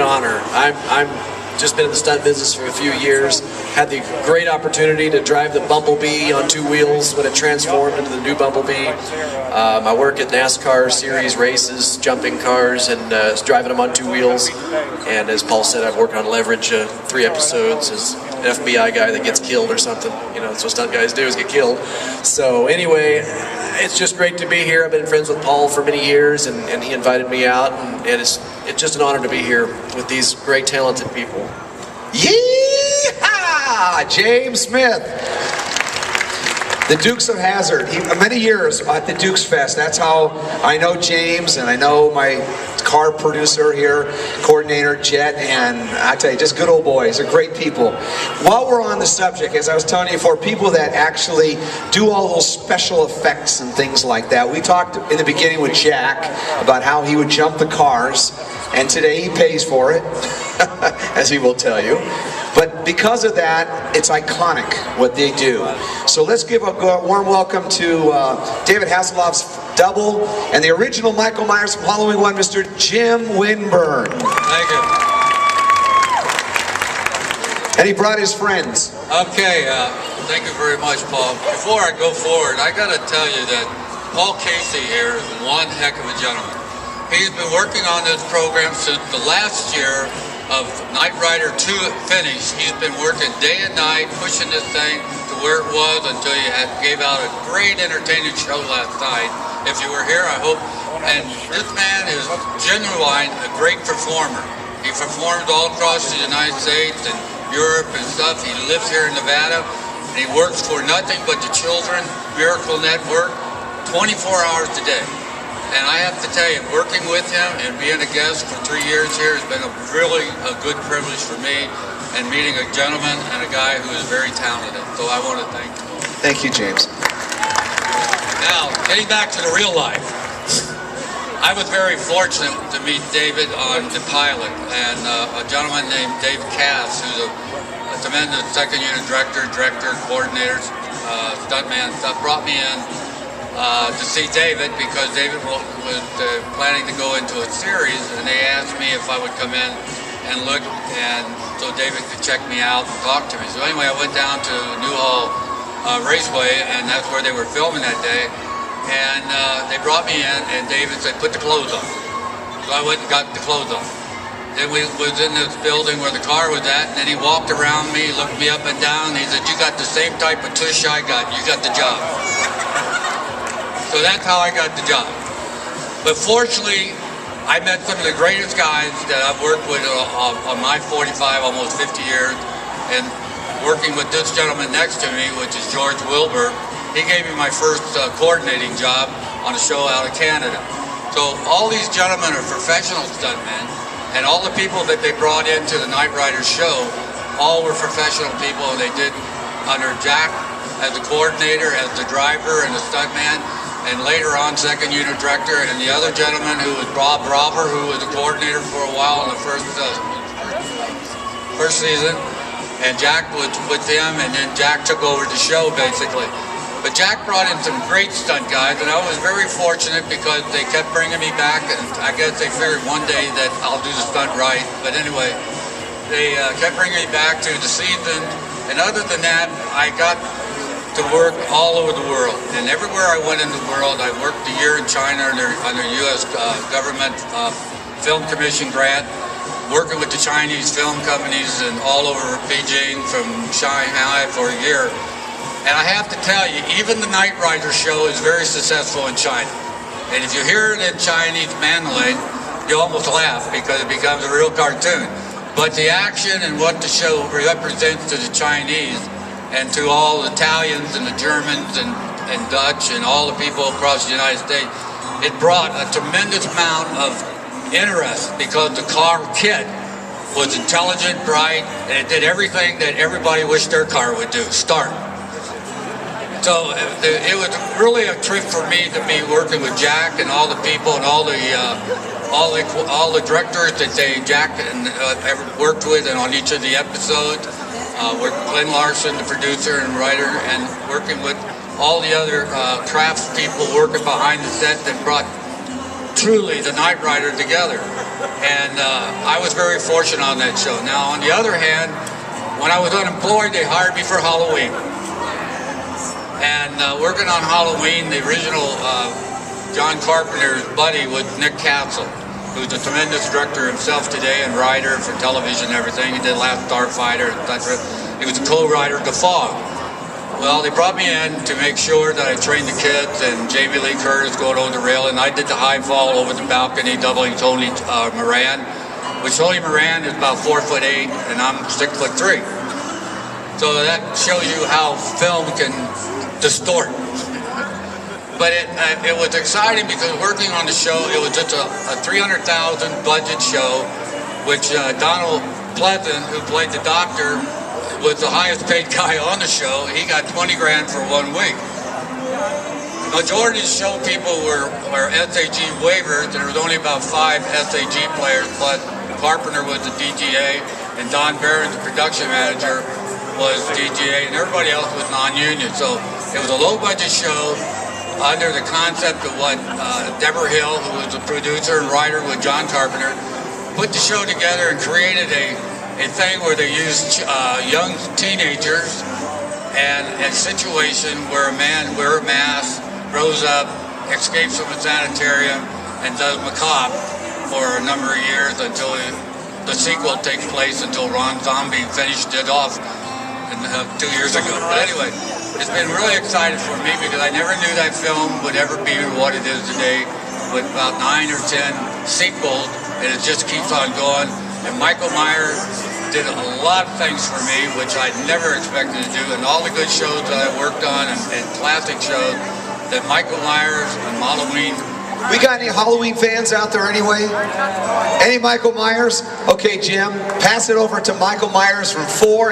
honor. I'm just been in the stunt business for a few years. Had the great opportunity to drive the Bumblebee on 2 wheels when it transformed into the new Bumblebee. I work at NASCAR series races, jumping cars, and driving them on 2 wheels. And as Paul said, I've worked on Leverage 3 episodes as an FBI guy that gets killed or something. You know, that's what stunt guys do, is get killed. So anyway, it's just great to be here. I've been friends with Paul for many years, and he invited me out, and it's just an honor to be here with these great, talented people. Yee-haw! James Smith, the Dukes of Hazzard. Many years at the Dukes Fest. That's how I know James, and I know my car producer here, coordinator Jet, and I tell you, just good old boys. They're great people. While we're on the subject, as I was telling you, for people that actually do all those special effects and things like that, we talked in the beginning with Jack about how he would jump the cars, and today he pays for it, as he will tell you. But because of that, it's iconic what they do. So let's give a warm welcome to David Hasselhoff's double and the original Michael Myers from Halloween 1, Mr. Jim Winburn. Thank you. And he brought his friends. Okay, thank you very much, Paul. Before I go forward, I gotta tell you that Paul Casey here is one heck of a gentleman. He's been working on this program since the last year of Knight Rider 2 finish. He's been working day and night, pushing this thing to where it was until you gave out a great entertaining show last night. If you were here, I hope. And this man is genuine a great performer. He performs all across the United States and Europe and stuff. He lives here in Nevada, and he works for nothing but the Children Miracle Network 24 hours a day. And I have to tell you, working with him and being a guest for 3 years here has been really a good privilege for me, and meeting a gentleman and a guy who is very talented. So I want to thank you. Thank you, James. Now, getting back to the real life. I was very fortunate to meet David on the pilot, and a gentleman named Dave Cass, who's a tremendous second unit director, coordinator, stuntman, stuff, brought me in to see David, because David was planning to go into a series, and they asked me if I would come in and look, and so David could check me out and talk to me. So anyway, I went down to Newhall Raceway, and that's where they were filming that day, and they brought me in, and David said, put the clothes on. So I went and got the clothes on. Then we was in this building where the car was at, and then he walked around me, looked me up and down, and he said, you got the same type of tush I got, you got the job. So that's how I got the job. But fortunately, I met some of the greatest guys that I've worked with on my 45, almost 50 years. And working with this gentleman next to me, which is George Wilbur, he gave me my first coordinating job on a show out of Canada. So all these gentlemen are professional stuntmen, and all the people that they brought into the Knight Rider show, all were professional people, and they did under Jack as the coordinator, as the driver, and the stuntman. And later on, second unit director, and the other gentleman who was Bob Robber, who was the coordinator for a while in the first season. And Jack was with him, and then Jack took over the show, basically. But Jack brought in some great stunt guys, and I was very fortunate because they kept bringing me back, and I guess they figured one day that I'll do the stunt right. But anyway, they kept bringing me back to the season, and other than that, I got to work all over the world, and everywhere I went in the world. I worked a year in China under U.S. government film commission grant, working with the Chinese film companies and all over Beijing, from Shanghai for a year. And I have to tell you, even the Knight Rider show is very successful in China. And if you hear it in Chinese Mandarin, you almost laugh because it becomes a real cartoon. But the action and what the show represents to the Chinese and to all the Italians and the Germans and Dutch and all the people across the United States, it brought a tremendous amount of interest, because the car kit was intelligent, bright, and it did everything that everybody wished their car would do, start. So it was really a treat for me to be working with Jack and all the people and all the directors that Jack and ever worked with, and on each of the episodes. With Glenn Larson, the producer and writer, and working with all the other crafts people working behind the set that brought truly the Knight Rider together. And I was very fortunate on that show. Now, on the other hand, when I was unemployed, they hired me for Halloween. And working on Halloween, the original John Carpenter's buddy was Nick Castle, who's a tremendous director himself today and writer for television and everything. He did Last Starfighter, etc. He was a co-writer of The Fog. Well, they brought me in to make sure that I trained the kids, and Jamie Lee Curtis going over the rail, and I did the high fall over the balcony, doubling Tony Moran, which Tony Moran is about 4'8", and I'm 6'3". So that shows you how film can distort. But it was exciting because working on the show, it was just a $300,000 budget show, which Donald Pleasant, who played the doctor, was the highest paid guy on the show. He got 20 grand for 1 week. Majority of the show people were SAG waivers, and there was only about 5 SAG players, plus Carpenter was the DGA, and Don Barron, the production manager, was DGA, and everybody else was non-union. So it was a low-budget show under the concept of what Deborah Hill, who was the producer and writer with John Carpenter, put the show together and created a thing where they used young teenagers and a situation where a man wears a mask, grows up, escapes from a sanitarium, and does macabre for a number of years until the sequel takes place, until Ron Zombie finished it off 2 years ago. But anyway, it's been really exciting for me because I never knew that film would ever be what it is today, with about 9 or 10 sequels, and it just keeps on going. And Michael Myers did a lot of things for me, which I never expected to do, and all the good shows that I worked on and classic shows that Michael Myers and Halloween. We got any Halloween fans out there anyway? Any Michael Myers? Okay, Jim, pass it over to Michael Myers from 4.